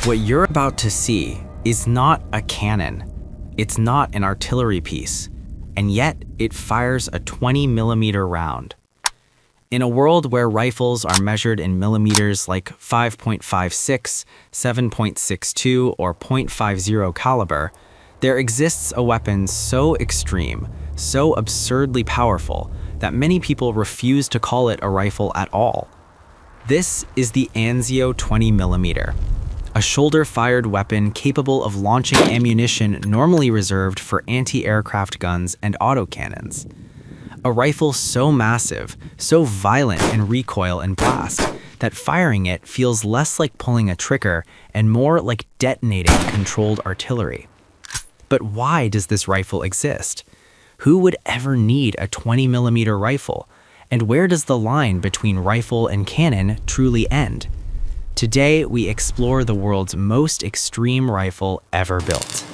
What you're about to see is not a cannon. It's not an artillery piece, and yet it fires a 20mm round. In a world where rifles are measured in millimeters like 5.56, 7.62, or .50 caliber, there exists a weapon so extreme, so absurdly powerful, that many people refuse to call it a rifle at all. This is the Anzio 20mm, a shoulder-fired weapon capable of launching ammunition normally reserved for anti-aircraft guns and autocannons. A rifle so massive, so violent in recoil and blast, that firing it feels less like pulling a trigger and more like detonating controlled artillery. But why does this rifle exist? Who would ever need a 20mm rifle? And where does the line between rifle and cannon truly end? Today, we explore the world's most extreme rifle ever built.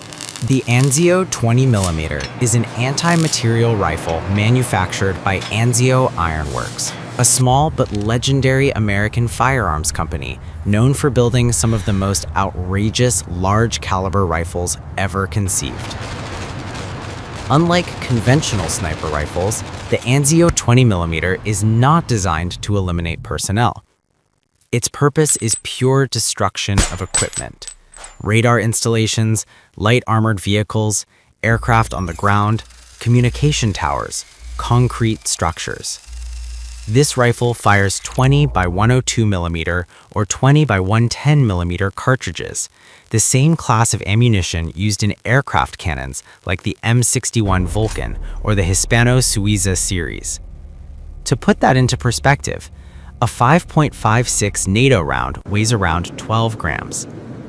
The Anzio 20mm is an anti-materiel rifle manufactured by Anzio Ironworks, a small but legendary American firearms company known for building some of the most outrageous large-caliber rifles ever conceived. Unlike conventional sniper rifles, the Anzio 20mm is not designed to eliminate personnel. Its purpose is pure destruction of equipment. Radar installations, light armored vehicles, aircraft on the ground, communication towers, concrete structures. This rifle fires 20 by 102mm or 20 by 110mm cartridges, the same class of ammunition used in aircraft cannons like the M61 Vulcan or the Hispano-Suiza series. To put that into perspective, a 5.56 NATO round weighs around 12 grams.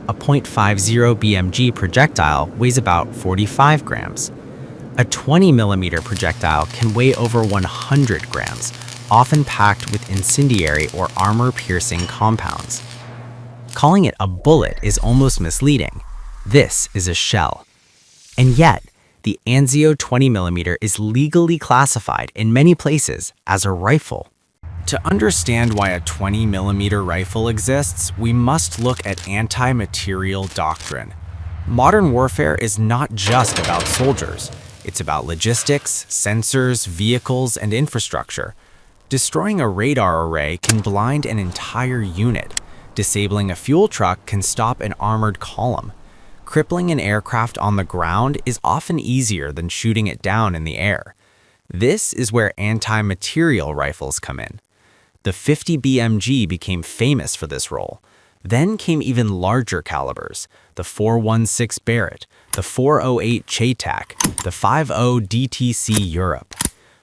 A .50 BMG projectile weighs about 45 grams. A 20mm projectile can weigh over 100 grams, often packed with incendiary or armor-piercing compounds. Calling it a bullet is almost misleading. This is a shell. And yet, the Anzio 20mm is legally classified in many places as a rifle. To understand why a 20mm rifle exists, we must look at anti-materiel doctrine. Modern warfare is not just about soldiers. It's about logistics, sensors, vehicles, and infrastructure. Destroying a radar array can blind an entire unit. Disabling a fuel truck can stop an armored column. Crippling an aircraft on the ground is often easier than shooting it down in the air. This is where anti-materiel rifles come in. The 50 BMG became famous for this role. Then came even larger calibers, the 416 Barrett, the 408 Chaytak, the 50 DTC Europe.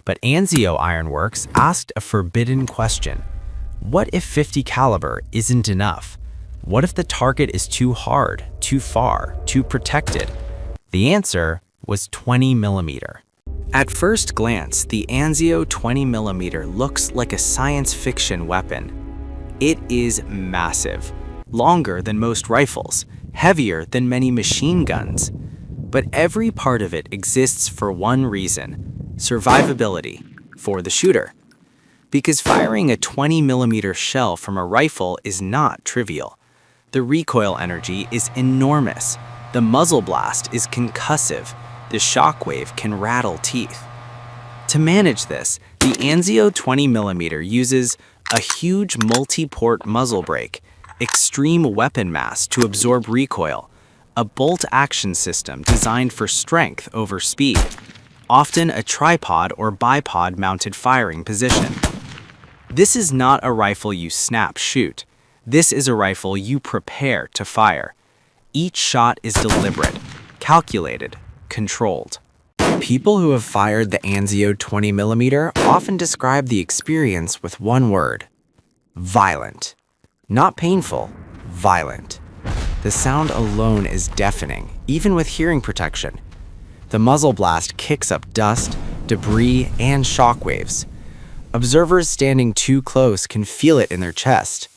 But Anzio Ironworks asked a forbidden question. What if 50 caliber isn't enough? What if the target is too hard, too far, too protected? The answer was 20mm. At first glance, the Anzio 20mm looks like a science fiction weapon. It is massive, longer than most rifles, heavier than many machine guns. But every part of it exists for one reason: survivability for the shooter. Because firing a 20mm shell from a rifle is not trivial. The recoil energy is enormous. The muzzle blast is concussive. The shockwave can rattle teeth. To manage this, the Anzio 20mm uses a huge multi-port muzzle brake, extreme weapon mass to absorb recoil, a bolt-action system designed for strength over speed, often a tripod or bipod-mounted firing position. This is not a rifle you snap-shoot. This is a rifle you prepare to fire. Each shot is deliberate, calculated, controlled. People who have fired the Anzio 20mm often describe the experience with one word: violent. Not painful, violent. The sound alone is deafening, even with hearing protection. The muzzle blast kicks up dust, debris, and shockwaves. Observers standing too close can feel it in their chest.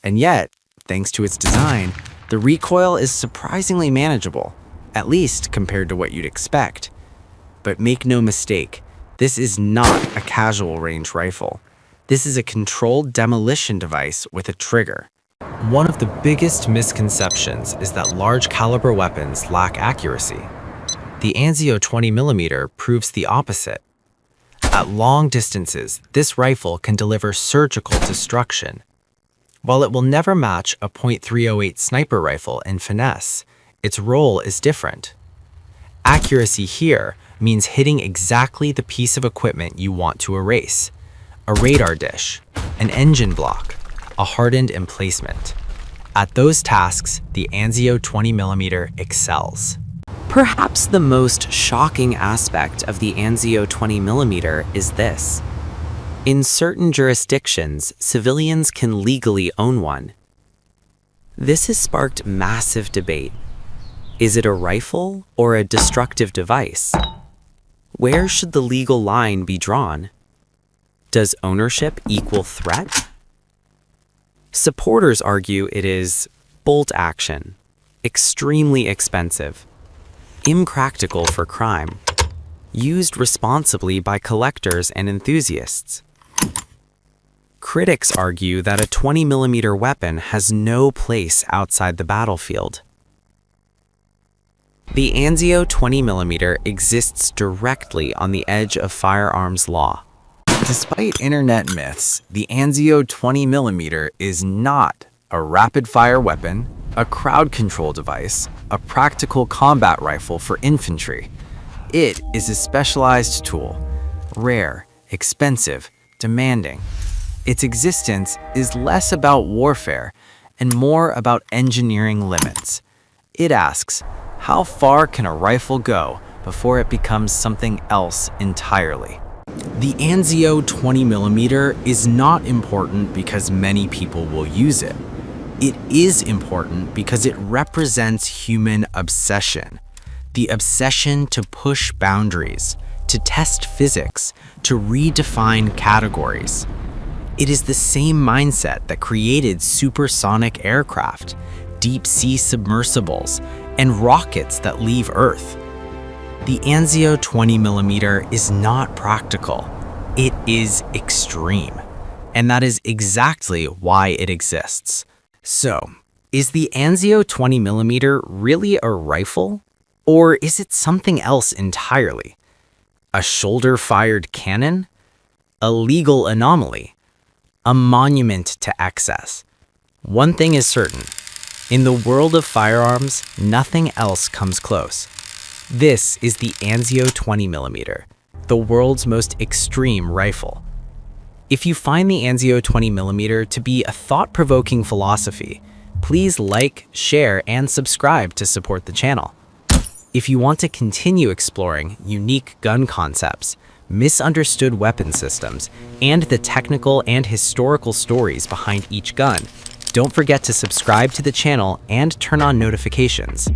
And yet, thanks to its design, the recoil is surprisingly manageable, at least compared to what you'd expect. But make no mistake, this is not a casual range rifle. This is a controlled demolition device with a trigger. One of the biggest misconceptions is that large caliber weapons lack accuracy. The Anzio 20mm proves the opposite. At long distances, this rifle can deliver surgical destruction. While it will never match a .308 sniper rifle in finesse, its role is different. Accuracy here means hitting exactly the piece of equipment you want to erase: a radar dish, an engine block, a hardened emplacement. At those tasks, the Anzio 20mm excels. Perhaps the most shocking aspect of the Anzio 20mm is this. In certain jurisdictions, civilians can legally own one. This has sparked massive debate. Is it a rifle or a destructive device? Where should the legal line be drawn? Does ownership equal threat? Supporters argue it is bolt action, extremely expensive, impractical for crime, used responsibly by collectors and enthusiasts. Critics argue that a 20mm weapon has no place outside the battlefield. The Anzio 20mm exists directly on the edge of firearms law. Despite internet myths, the Anzio 20mm is not a rapid-fire weapon, a crowd control device, a practical combat rifle for infantry. It is a specialized tool, rare, expensive, demanding. Its existence is less about warfare and more about engineering limits. It asks, how far can a rifle go before it becomes something else entirely? The Anzio 20mm is not important because many people will use it. It is important because it represents human obsession. The obsession to push boundaries, to test physics, to redefine categories. It is the same mindset that created supersonic aircraft, deep-sea submersibles, and rockets that leave Earth. The Anzio 20mm is not practical. It is extreme. And that is exactly why it exists. So, is the Anzio 20mm really a rifle? Or is it something else entirely? A shoulder-fired cannon? A legal anomaly? A monument to excess? One thing is certain. In the world of firearms, nothing else comes close. This is the Anzio 20mm, the world's most extreme rifle. If you find the Anzio 20mm to be a thought-provoking philosophy, please like, share, and subscribe to support the channel. If you want to continue exploring unique gun concepts, misunderstood weapon systems, and the technical and historical stories behind each gun, don't forget to subscribe to the channel and turn on notifications.